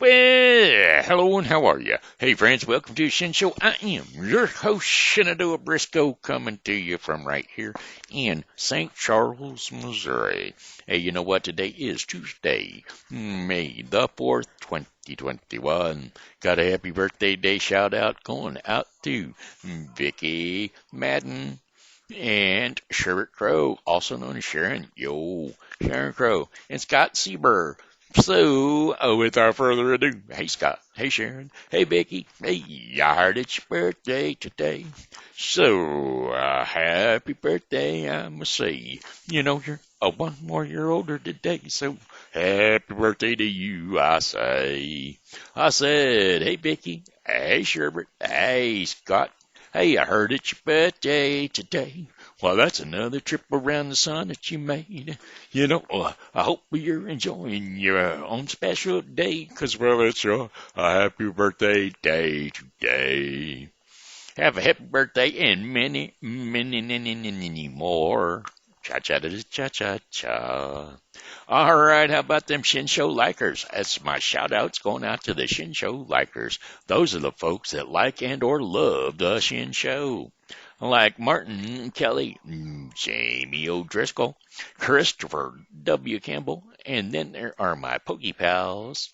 Well, hello and how are you? Hey friends, welcome to Shen Show. I am your host, Siebuhr Briscoe, coming to you from right here in St. Charles, Missouri. Hey, you know what? Today is Tuesday, May the 4th, 2021. Got a happy birthday day shout out going out to Vicki Madden and Sherbert Krough, also known as Sharon. Yo, Sharon Krough. And Scott Siebuhr. So, without further ado, hey Scott, hey Sharon, hey Vicki, hey, I heard it's your birthday today. So, happy birthday, I must say. You know, you're 1 more year older today, so happy birthday to you, I say. I said, hey Vicki, hey Sherbert, hey Scott, hey, I heard it's your birthday today. Well, that's another trip around the sun that you made. You know, I hope you're enjoying your own special day, 'cause well, it's your happy birthday day today. Have a happy birthday and many, many, many, many more. Cha-cha-cha-cha-cha. All right, how about them Shen Show likers? That's my shout-outs going out to the Shen Show likers. Those are the folks that like and or love the Shen Show. Like Martin Kelly, Jamie O'Driscoll, Christopher W. Campbell, and then there are my pokey pals,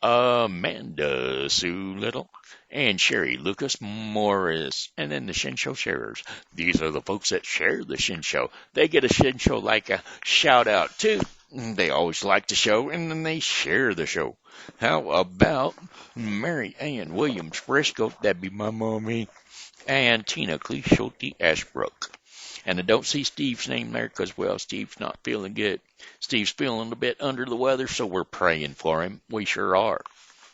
Amanda Sue Little, and Sherry Lucas-Morse, and then the Shen Show sharers. These are the folks that share the Shen Show. They get a Shen Show like a shout out too. They always like the show, and then they share the show. How about Mary Ann Williams Briscoe? That'd be my mommy. And Tina Kleeschulte Ashbrook. And I don't see Steve's name there because, well, Steve's not feeling good. Steve's feeling a bit under the weather, so we're praying for him. We sure are.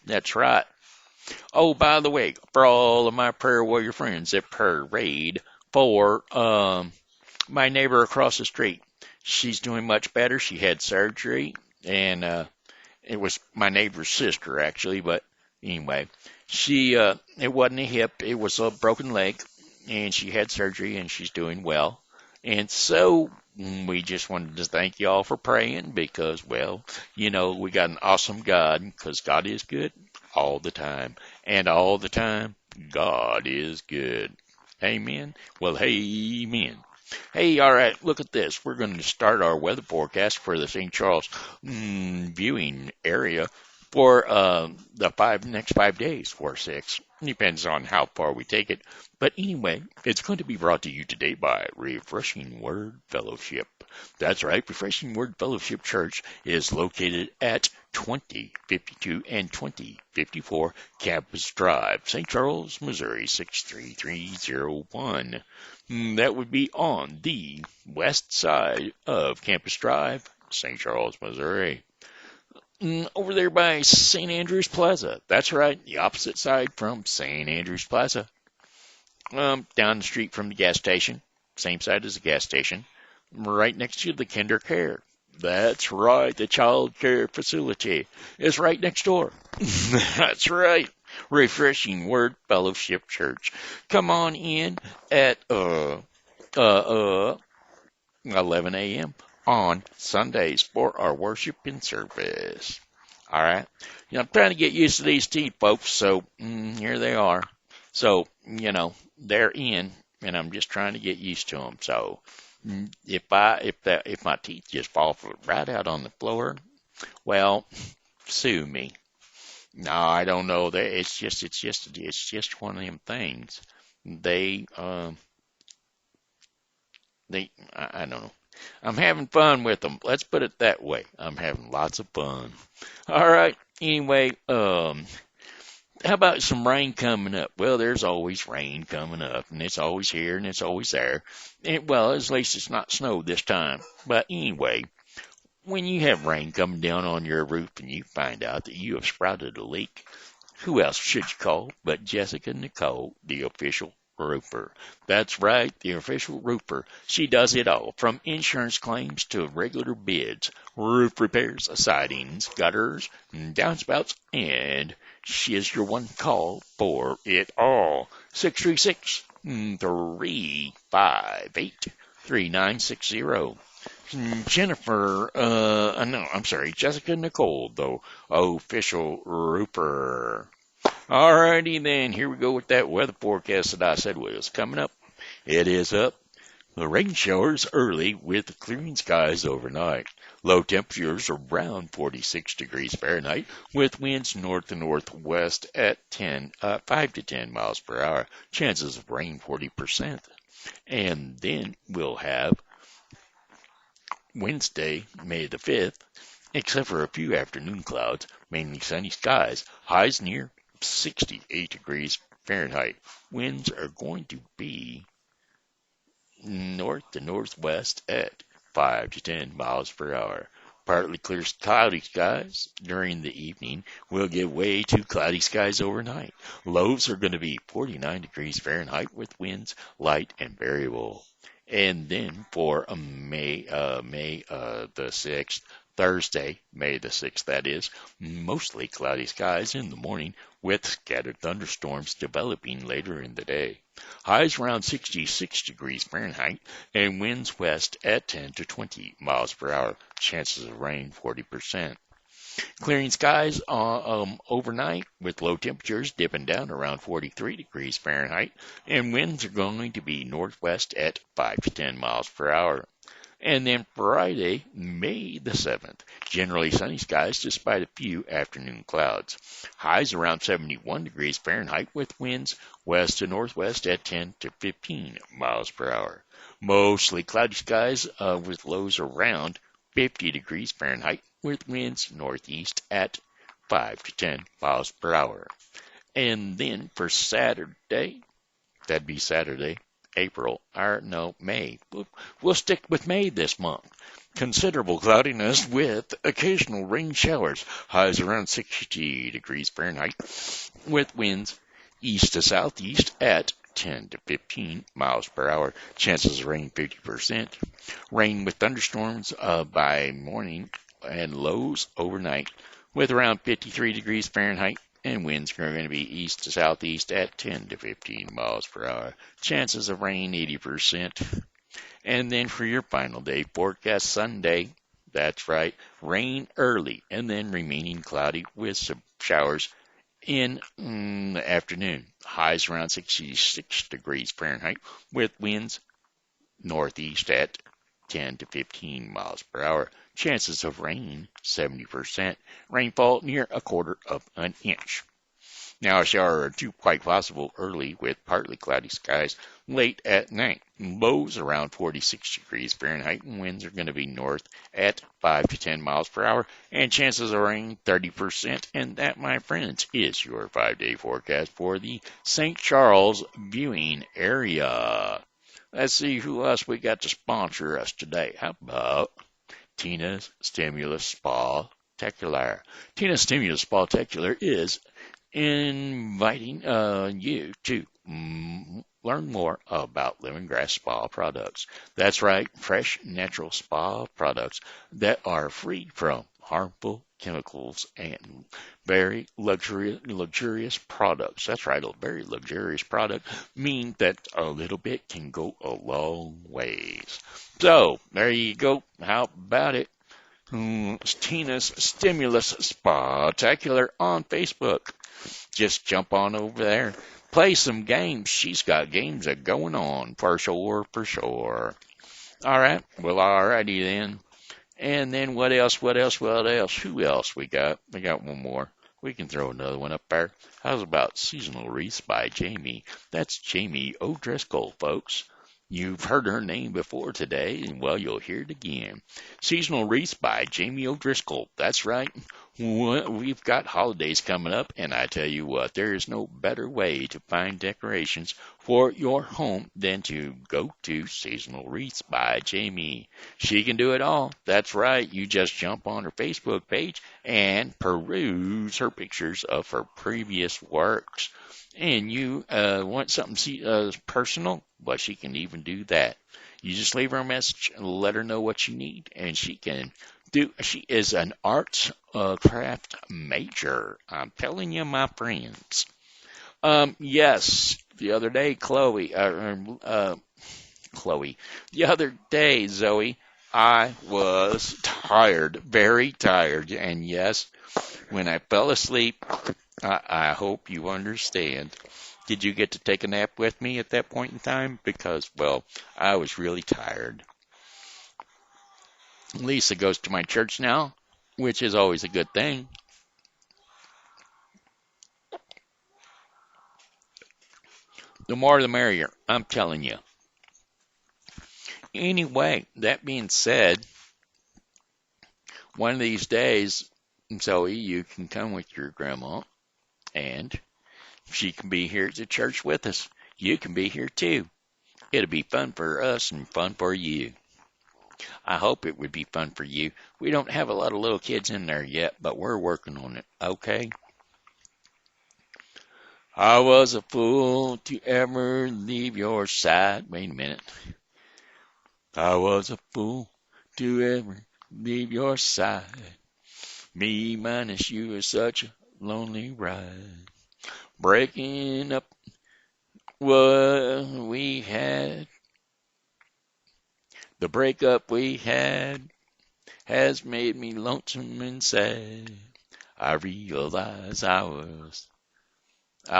That's right. Oh, by the way, for all of my prayer warrior friends that prayed for my neighbor across the street, she's doing much better. She had surgery, and it was my neighbor's sister, actually, but anyway. It wasn't a hip, it was a broken leg, and she had surgery, and she's doing well. And so, we just wanted to thank y'all for praying because, well, you know, we got an awesome God, because God is good all the time. And all the time, God is good. Amen? Well, amen. Hey, all right, look at this. We're going to start our weather forecast for the St. Charles viewing area for the next 5 days, or 6. Depends on how far we take it. But anyway, it's going to be brought to you today by Refreshing Word Fellowship. That's right, Refreshing Word Fellowship Church is located at 2052 and 2054 Campus Drive, St. Charles, Missouri, 63301. That would be on the west side of Campus Drive, St. Charles, Missouri. Over there by St. Andrew's Plaza. That's right, the opposite side from St. Andrew's Plaza. Down the street from the gas station. Same side as the gas station. Right next to the kinder care. That's right, the child care facility is right next door. That's right. Refreshing Word Fellowship Church. Come on in at 11 a.m. on Sundays for our worship and service. All right. You know, I'm trying to get used to these teeth, folks, so here they are. So, you know, they're in, and I'm just trying to get used to them. So, if my teeth just fall right out on the floor, well, sue me. No, I don't know. It's just one of them things. I don't know. I'm having fun with them. Let's put it that way. I'm having lots of fun. All right. Anyway, how about some rain coming up? Well, there's always rain coming up, and it's always here, and it's always there. Well, at least it's not snow this time. But anyway, when you have rain coming down on your roof and you find out that you have sprouted a leak, who else should you call but Jessica Nicole, the official roofer? That's right, the official roofer. She does it all, from insurance claims to regular bids, roof repairs, sidings, gutters, downspouts, and she is your one call for it all. 636-358-3960. Jessica Nicole, the official Rooper. Alrighty then, here we go with that weather forecast that I said was coming up. It is up. The rain showers early with clearing skies overnight. Low temperatures around 46 degrees Fahrenheit with winds north and northwest at 5 to 10 miles per hour. Chances of rain 40%. And then we'll have Wednesday, May the 5th, except for a few afternoon clouds, mainly sunny skies. Highs near 68 degrees Fahrenheit. Winds are going to be north to northwest at 5 to 10 miles per hour. Partly clear cloudy skies during the evening will give way to cloudy skies overnight. Lows are going to be 49 degrees Fahrenheit with winds light and variable. And then for May the 6th, Thursday, May the 6th, that is, mostly cloudy skies in the morning with scattered thunderstorms developing later in the day. Highs around 66 degrees Fahrenheit and winds west at 10 to 20 miles per hour. Chances of rain 40%. Clearing skies overnight with low temperatures dipping down around 43 degrees Fahrenheit and winds are going to be northwest at 5 to 10 miles per hour. And then Friday, May the 7th, generally sunny skies despite a few afternoon clouds. Highs around 71 degrees Fahrenheit with winds west to northwest at 10 to 15 miles per hour. Mostly cloudy skies with lows around 50 degrees Fahrenheit with winds northeast at 5 to 10 miles per hour. And then for Saturday, that'd be Saturday, May. We'll stick with May this month. Considerable cloudiness with occasional rain showers. Highs around 60 degrees Fahrenheit with winds east to southeast at 10 to 15 miles per hour. Chances of rain 50%. Rain with thunderstorms by morning and lows overnight with around 53 degrees Fahrenheit. And winds are going to be east to southeast at 10 to 15 miles per hour. Chances of rain 80%. And then for your final day forecast Sunday, that's right, rain early and then remaining cloudy with some showers in the afternoon. Highs around 66 degrees Fahrenheit with winds northeast at 10 to 15 miles per hour. Chances of rain 70%. Rainfall near a quarter of an inch. Now a shower or two quite possible early with partly cloudy skies late at night. Lows around 46 degrees Fahrenheit and winds are going to be north at 5 to 10 miles per hour and chances of rain 30%. And that, my friends, is your 5-day forecast for the St. Charles viewing area. Let's see who else we got to sponsor us today. How about Tina's Stimulus Spa-tacular? Tina's Stimulus Spa-tacular is inviting you to learn more about lemongrass spa products. That's right, fresh, natural spa products that are free from harmful chemicals and very luxurious products. That's right, a very luxurious product means that a little bit can go a long ways. So, there you go. How about it? Tina's Stimulus Spa-tacular on Facebook. Just jump on over there. Play some games. She's got games that going on for sure, for sure. All right. Well, alrighty then. And then what else? Who else we got? We got one more. We can throw another one up there. How's about Seasonal Wreaths by Jamie? That's Jamie O'Driscoll, folks. You've heard her name before today, and well, you'll hear it again. Seasonal Wreaths by Jamie O'Driscoll. That's right. We've got holidays coming up, and I tell you what, there is no better way to find decorations for your home than to go to Seasonal Wreaths by Jamie. She can do it all. That's right. You just jump on her Facebook page and peruse her pictures of her previous works. And you want something personal? Well, she can even do that. You just leave her a message and let her know what you need, and she can do. She is an arts craft major. I'm telling you, my friends. Yes, the other day, Zoe, I was tired, very tired, and yes, when I fell asleep, I hope you understand. Did you get to take a nap with me at that point in time? Because, well, I was really tired. Lisa goes to my church now, which is always a good thing. The more the merrier, I'm telling you. Anyway, that being said, one of these days, Zoe, you can come with your grandma, and she can be here at the church with us. You can be here too. It'll be fun for us and fun for you. I hope it would be fun for you. We don't have a lot of little kids in there yet, but we're working on it, okay? I was a fool to ever leave your side. Wait a minute. I was a fool to ever leave your side. Me minus you is such a lonely ride. Breaking up what we had. The breakup we had has made me lonesome and sad. I realize I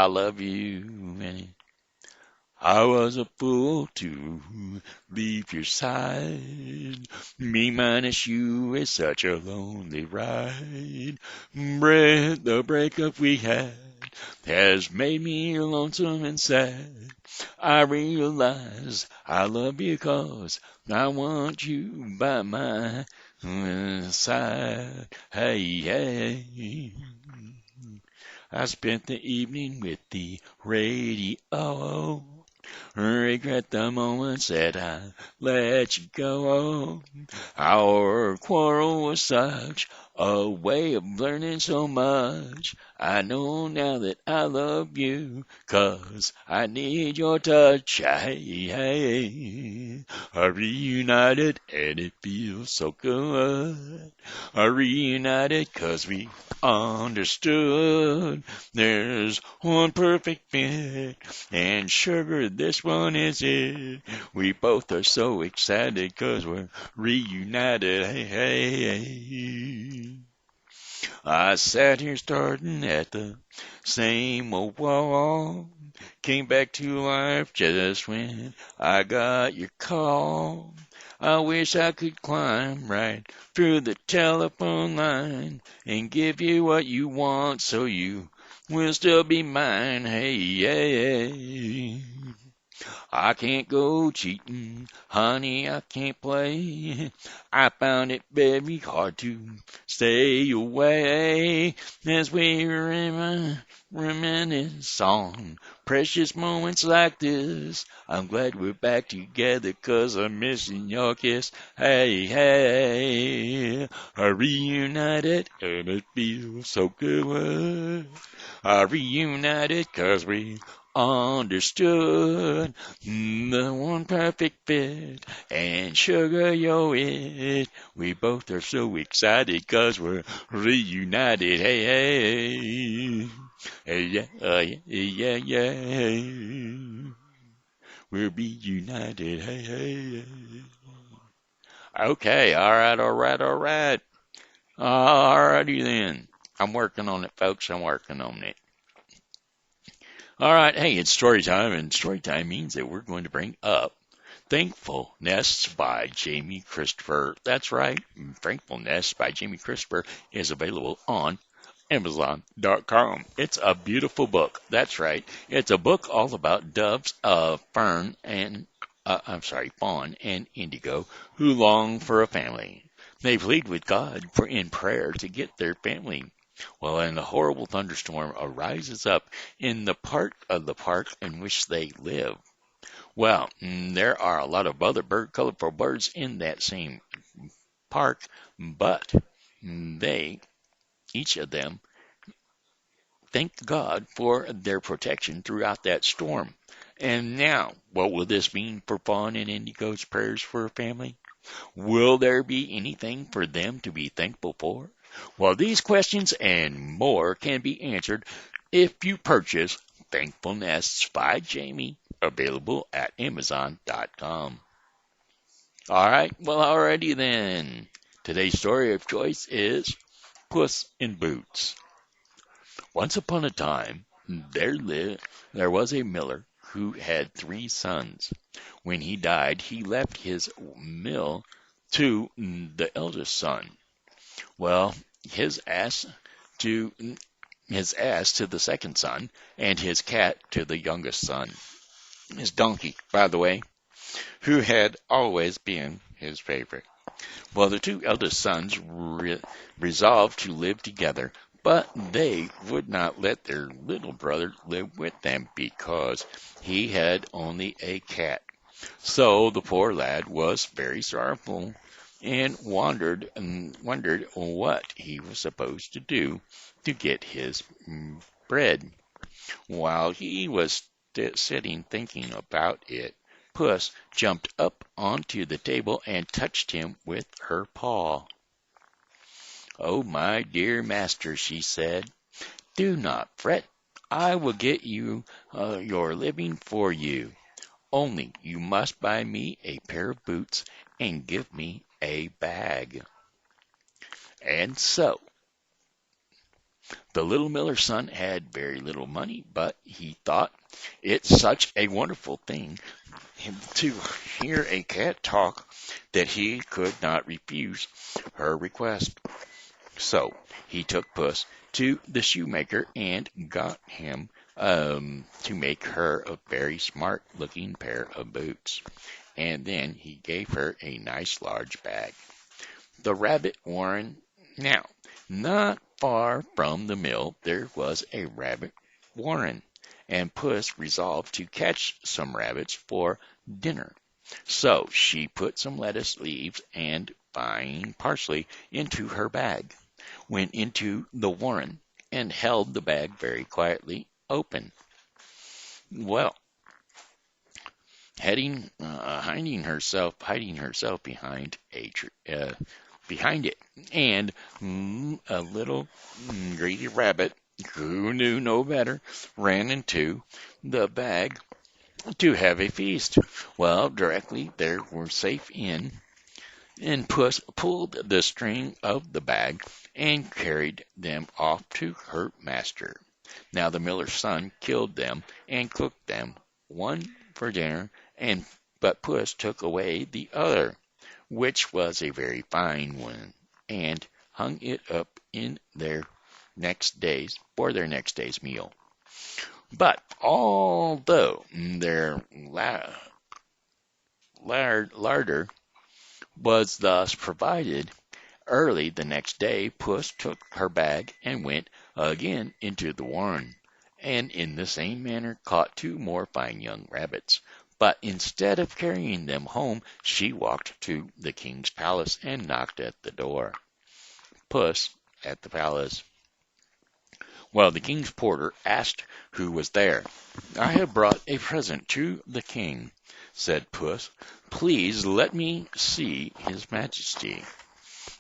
love you, and I was a fool to leave your side. Me minus you is such a lonely ride. The breakup we had has made me lonesome and sad. I realize I love you 'cause I want you by my side. Hey, hey. I spent the evening with the radio. Regret the moments that I let you go. Our quarrel was such a way of learning so much. I know now that I love you, 'cause I need your touch. Hey, hey. Are reunited and it feels so good. Are reunited 'cause we understood. There's one perfect fit, and sugar, this one is it. We both are so excited 'cause we're reunited. Hey, hey, hey. I sat here starting at the same old wall. Came back to life just when I got your call. I wish I could climb right through the telephone line and give you what you want so you will still be mine. Hey, yeah. I can't go cheating, honey, I can't play. I found it very hard to stay away as we reminisce on precious moments like this. I'm glad we're back together 'cause I'm missing your kiss. Hey, hey, are reunited and it feels so good. Are reunited 'cause we understood the one perfect fit, and sugar, you're it. We both are so excited 'cause we're reunited. Hey, hey, hey, yeah, yeah, yeah. We're reunited. Hey, hey. Okay, all right, all right, all right. Alrighty then. I'm working on it, folks. I'm working on it. All right, hey, it's story time, and story time means that we're going to bring up Thankful Nests by Jamie Christopher. That's right, Thankful Nests by Jamie Christopher is available on Amazon.com. It's a beautiful book. That's right. It's a book all about doves, Fawn and Indigo, who long for a family. They plead with God in prayer to get their family. Well, and a horrible thunderstorm arises up in the part of the park in which they live. Well, there are a lot of other colorful birds in that same park, but they, each of them, thank God for their protection throughout that storm. And now, what will this mean for Fawn and Indigo's prayers for a family? Will there be anything for them to be thankful for? Well, these questions and more can be answered if you purchase Thankful Nests by Jamie, available at Amazon.com. All right, well, alrighty then. Today's story of choice is Puss in Boots. Once upon a time, there was a miller who had 3 sons. When he died, he left his mill to the eldest son. Well, his ass to his ass to the second son, and his cat to the youngest son. His donkey, by the way, who had always been his favorite. Well, the 2 eldest sons resolved to live together, but they would not let their little brother live with them because he had only a cat. So the poor lad was very sorrowful and wondered what he was supposed to do to get his bread. While he was sitting thinking about it, Puss jumped up onto the table and touched him with her paw. "Oh, my dear master," she said, "do not fret. I will get you your living for you. Only you must buy me a pair of boots and give me a bag." And so the little miller's son had very little money, but he thought it such a wonderful thing to hear a cat talk that he could not refuse her request. So he took Puss to the shoemaker and got him to make her a very smart looking pair of boots. And then he gave her a nice large bag. The rabbit warren. Now, not far from the mill there was a rabbit warren, and Puss resolved to catch some rabbits for dinner. So she put some lettuce leaves and fine parsley into her bag, went into the warren, and held the bag very quietly open. Well, hiding herself behind it, and a little greedy rabbit who knew no better ran into the bag to have a feast. Well, directly they were safe in, and Puss pulled the string of the bag and carried them off to her master. Now the miller's son killed them and cooked them, one for dinner, but Puss took away the other, which was a very fine one, and hung it up in their for their next day's meal. But although their larder was thus provided, early the next day Puss took her bag and went again into the warren, and in the same manner caught 2 more fine young rabbits. But instead of carrying them home, she walked to the king's palace and knocked at the door. Puss at the palace. Well, the king's porter asked who was there. "I have brought a present to the king," said Puss. "Please let me see his majesty."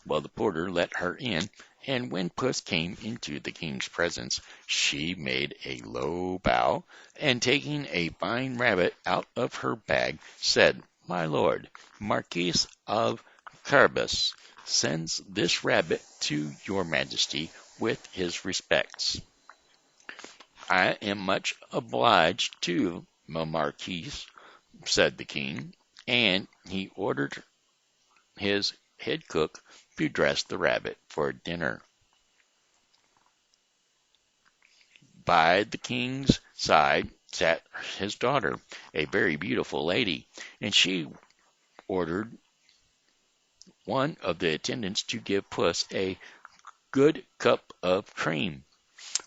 Well, the porter let her in, and when Puss came into the king's presence, she made a low bow, and taking a fine rabbit out of her bag, said, "My lord, Marquis of Carabas, sends this rabbit to your majesty with his respects." "I am much obliged to the Marquis," said the king, and he ordered his head cook to dress the rabbit for dinner. By the king's side sat his daughter, a very beautiful lady, and she ordered one of the attendants to give Puss a good cup of cream,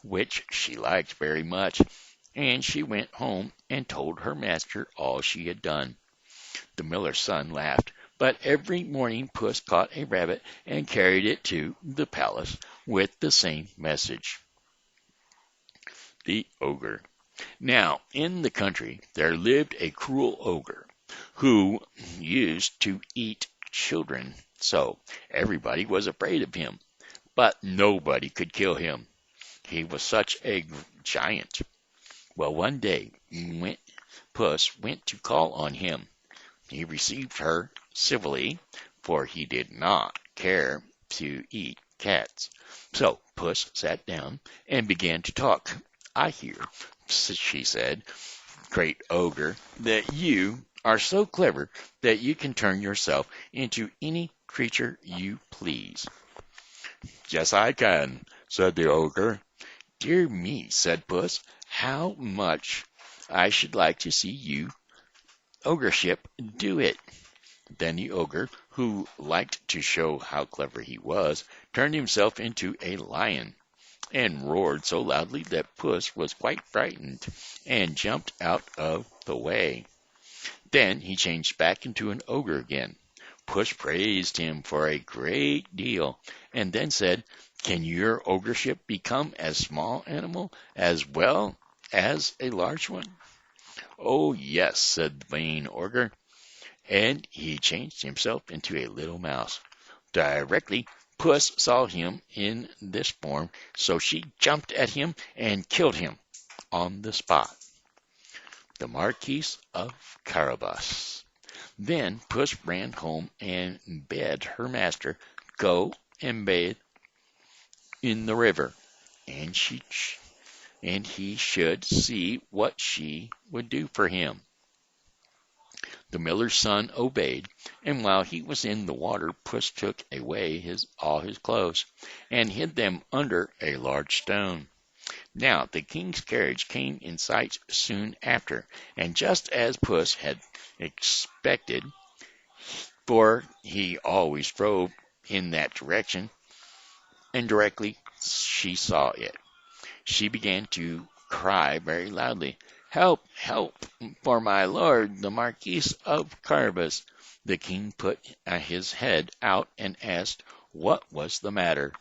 which she liked very much, and she went home and told her master all she had done. The miller's son laughed, but every morning Puss caught a rabbit and carried it to the palace with the same message. The ogre. Now, in the country there lived a cruel ogre who used to eat children, so everybody was afraid of him, but nobody could kill him. He was such a giant. Well, one day Puss went to call on him. he received her civilly, for he did not care to eat cats. So Puss sat down and began to talk. I hear, she said, great ogre, that you are so clever that you can turn yourself into any creature you please. Yes, I can, said the ogre. Dear me, said Puss, how much I should like to see you, ogreship, do it. Then the ogre, who liked to show how clever he was, turned himself into a lion, and roared so loudly that Puss was quite frightened, and jumped out of the way. Then he changed back into an ogre again. Puss praised him for a great deal, and then said, Can your ogreship become a small animal as well as a large one? Oh, yes, said the vain ogre, and he changed himself into a little mouse. Directly Puss saw him in this form, so she jumped at him and killed him on the spot. The Marquis of Carabas. Then Puss ran home and bade her master go and bathe in the river, and he should see what she would do for him. The miller's son obeyed, and while he was in the water, Puss took away all his clothes, and hid them under a large stone. Now the king's carriage came in sight soon after, and just as Puss had expected, for he always drove in that direction, and directly she saw it, she began to cry very loudly, Help, help, for my lord, the Marquis of Carabas. The king put his head out and asked what was the matter.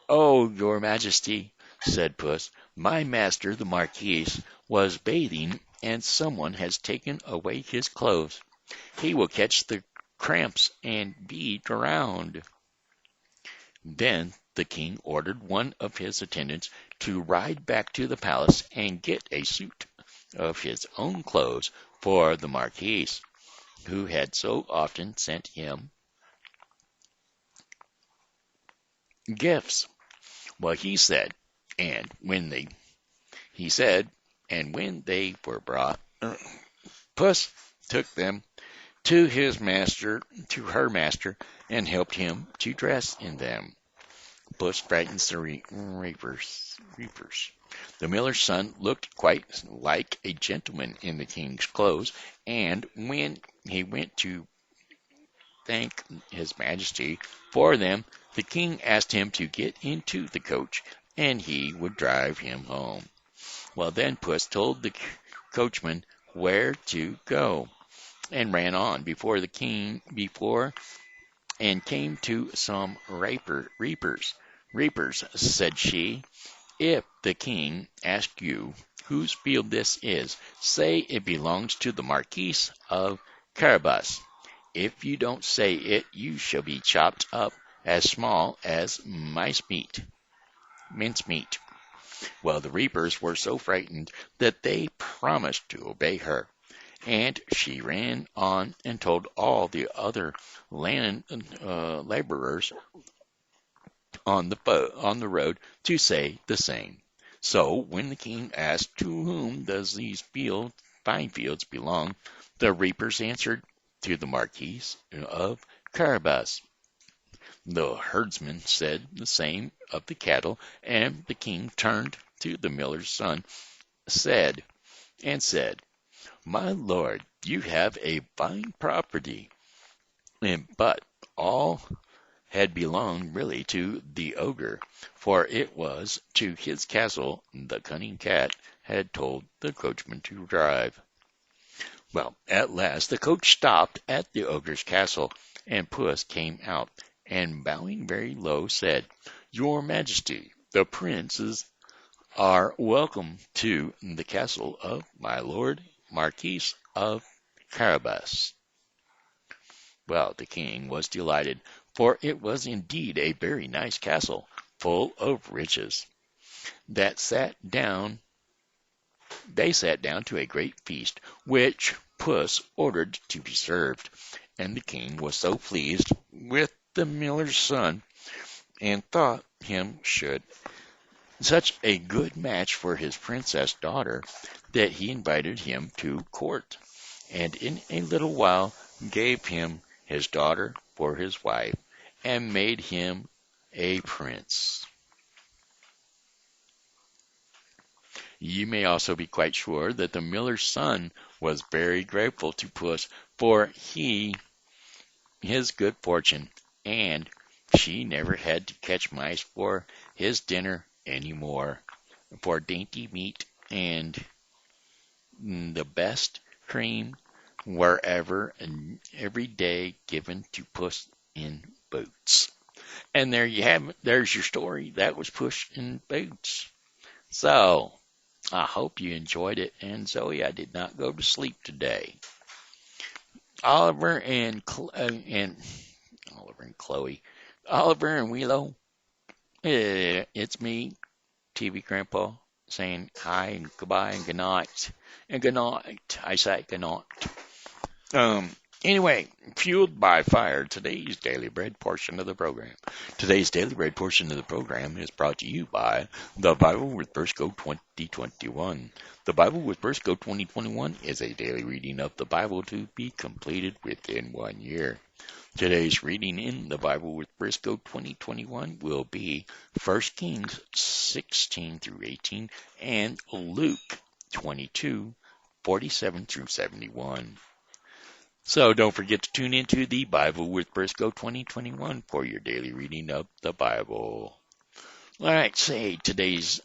Oh, your majesty, said Puss, my master, the Marquis, was bathing, and someone has taken away his clothes. He will catch the cramps and be drowned. Then the king ordered one of his attendants to ride back to the palace and get a suit of his own clothes for the Marquis, who had so often sent him gifts. Well, he said, and when they were brought, Puss took them to her master, and helped him to dress in them. Puss frightens the reapers. The miller's son looked quite like a gentleman in the king's clothes, and when he went to thank his majesty for them, the king asked him to get into the coach, and he would drive him home. Well, then Puss told the coachman where to go, and ran on before and came to some reapers. Reapers, said she, if the king asks you whose field this is, say it belongs to the Marquis of Carabas. If you don't say it, you shall be chopped up as small as mincemeat. Well, the reapers were so frightened that they promised to obey her, and she ran on and told all the other land laborers on the road to say the same. So when the king asked, to whom does these fine fields belong, the reapers answered, to the Marquis of Carabas. The herdsman said the same of the cattle, and the king turned to the miller's son, said, My lord, you have a fine property. But all had belonged really to the ogre, for it was to his castle the cunning cat had told the coachman to drive. Well, at last the coach stopped at the ogre's castle, and Puss came out, and bowing very low said, Your Majesty, the princes are welcome to the castle of my lord Marquis of Carabas. Well, the king was delighted, for it was indeed a very nice castle, full of riches. They sat down to a great feast, which puss ordered to be served. And the king was so pleased with the miller's son, and thought him should such a good match for his princess daughter, that he invited him to court, and in a little while gave him his daughter for his wife, and made him a prince. You may also be quite sure that the miller's son was very grateful to Puss for his good fortune, and she never had to catch mice for his dinner any more, for dainty meat and the best cream wherever and every day given to Puss in Boots. And there you have it. There's your story. That was Puss in Boots. So, I hope you enjoyed it. And Zoe, I did not go to sleep today. Oliver and Chloe, Oliver and Willow, it's me, TV Grandpa, saying hi and goodbye and good night. And good night. I say good night. Anyway, fueled by fire, today's Daily Bread portion of the program. Today's Daily Bread portion of the program is brought to you by The Bible with Briscoe 2021. The Bible with Briscoe 2021 is a daily reading of the Bible to be completed within 1 year. Today's reading in the Bible with Briscoe 2021 will be 1 Kings 16 through 18 and Luke 22, 47 through 71. So don't forget to tune into the Bible with Briscoe 2021 for your daily reading of the Bible. All right, today's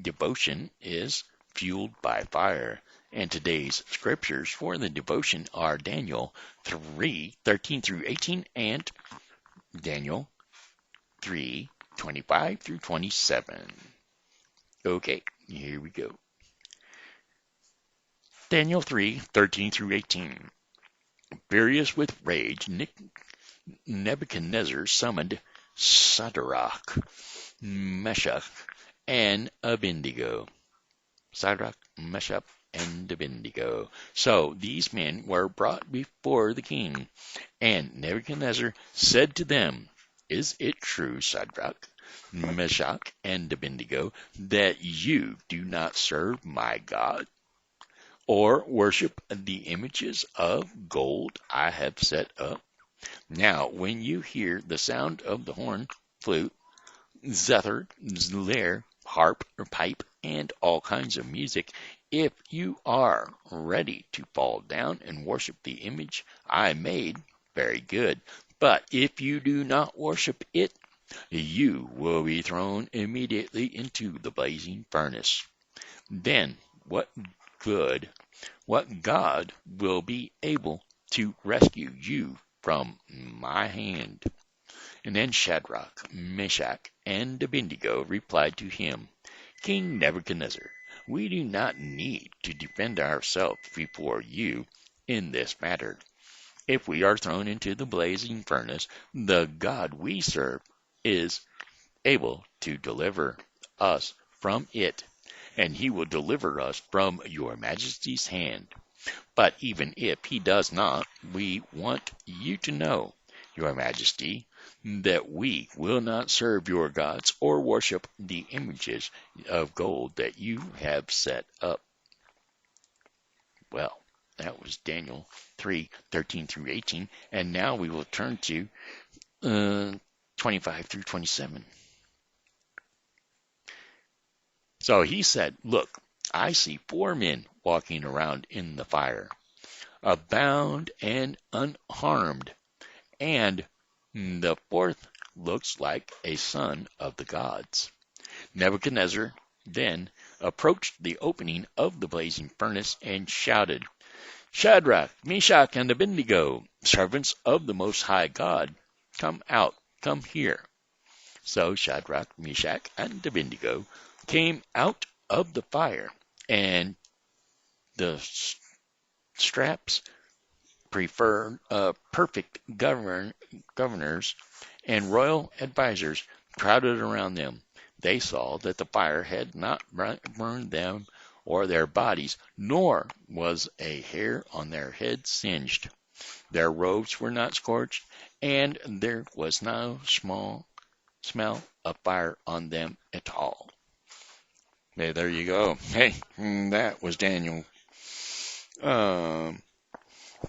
devotion is fueled by fire. And today's scriptures for the devotion are Daniel 3:13 through 18 and Daniel 3:25 through 27. Okay, here we go. Daniel 3:13 through 18. Furious with rage, Nebuchadnezzar summoned Shadrach, Meshach, and Abednego. Shadrach, Meshach, and Abednego. So these men were brought before the king, and Nebuchadnezzar said to them, "Is it true, Shadrach, Meshach, and Abednego, that you do not serve my God, or worship the images of gold I have set up? Now, when you hear the sound of the horn, flute, zither, lyre, harp, or pipe, and all kinds of music, if you are ready to fall down and worship the image I made, very good. But if you do not worship it, you will be thrown immediately into the blazing furnace. Then what God will be able to rescue you from my hand?" And then Shadrach, Meshach, and Abednego replied to him, "King Nebuchadnezzar, we do not need to defend ourselves before you in this matter. If we are thrown into the blazing furnace, the God we serve is able to deliver us from it, and he will deliver us from your majesty's hand. But even if he does not, we want you to know, your majesty, that we will not serve your gods or worship the images of gold that you have set up." Well, that was Daniel 3:13 through 18, and now we will turn to 25 through 27. So he said, "Look, I see 4 men walking around in the fire, bound and unharmed, and the 4th looks like a son of the gods." Nebuchadnezzar then approached the opening of the blazing furnace and shouted, "Shadrach, Meshach, and Abednego, servants of the Most High God, come out, come here." So Shadrach, Meshach, and Abednego came out of the fire, and the straps perfect governors and royal advisers crowded around them. They saw that the fire had not burned them or their bodies, nor was a hair on their heads singed. Their robes were not scorched, and there was no small smell of fire on them at all. Hey, there you go. Hey, that was Daniel there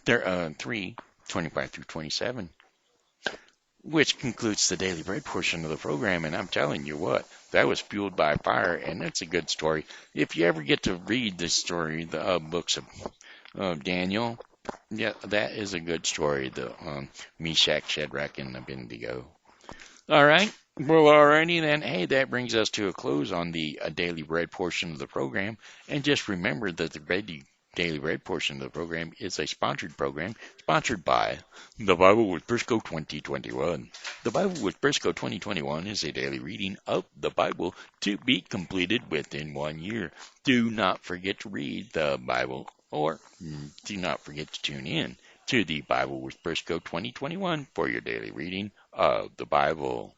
3:25 through 27, which concludes the Daily Bread portion of the program. And I'm telling you what, that was fueled by fire, and that's a good story. If you ever get to read the story, the books of Daniel, yeah, that is a good story. The Meshach, Shadrach, and Abednego. All right. Well, alrighty then. Hey, that brings us to a close on the Daily Bread portion of the program. And just remember that the Daily Bread portion of the program is a sponsored program, sponsored by The Bible with Briscoe 2021. The Bible with Briscoe 2021 is a daily reading of the Bible to be completed within 1 year. Do not forget to read the Bible, or do not forget to tune in to the Bible with Briscoe 2021 for your daily reading of the Bible.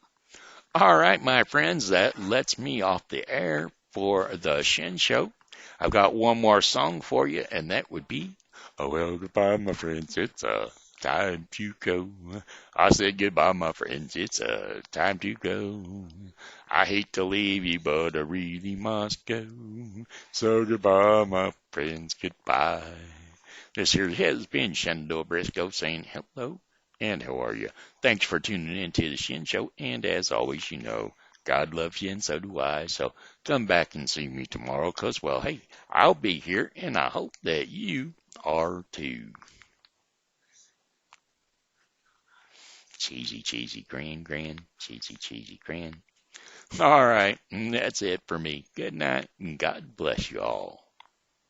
All right, my friends, that lets me off the air for the Shen Show. I've got one more song for you, and that would be, oh, well, goodbye, my friends, it's time to go. I said goodbye, my friends, it's time to go. I hate to leave you, but I really must go. So goodbye, my friends, goodbye. This here has been Shenandoah Briscoe saying hello and how are you? Thanks for tuning in to the Shen Show. And as always, you know, God loves you and so do I. So come back and see me tomorrow because, well, hey, I'll be here and I hope that you are too. Cheesy, cheesy, grand, cheesy, cheesy, grand. All right, that's it for me. Good night and God bless you all.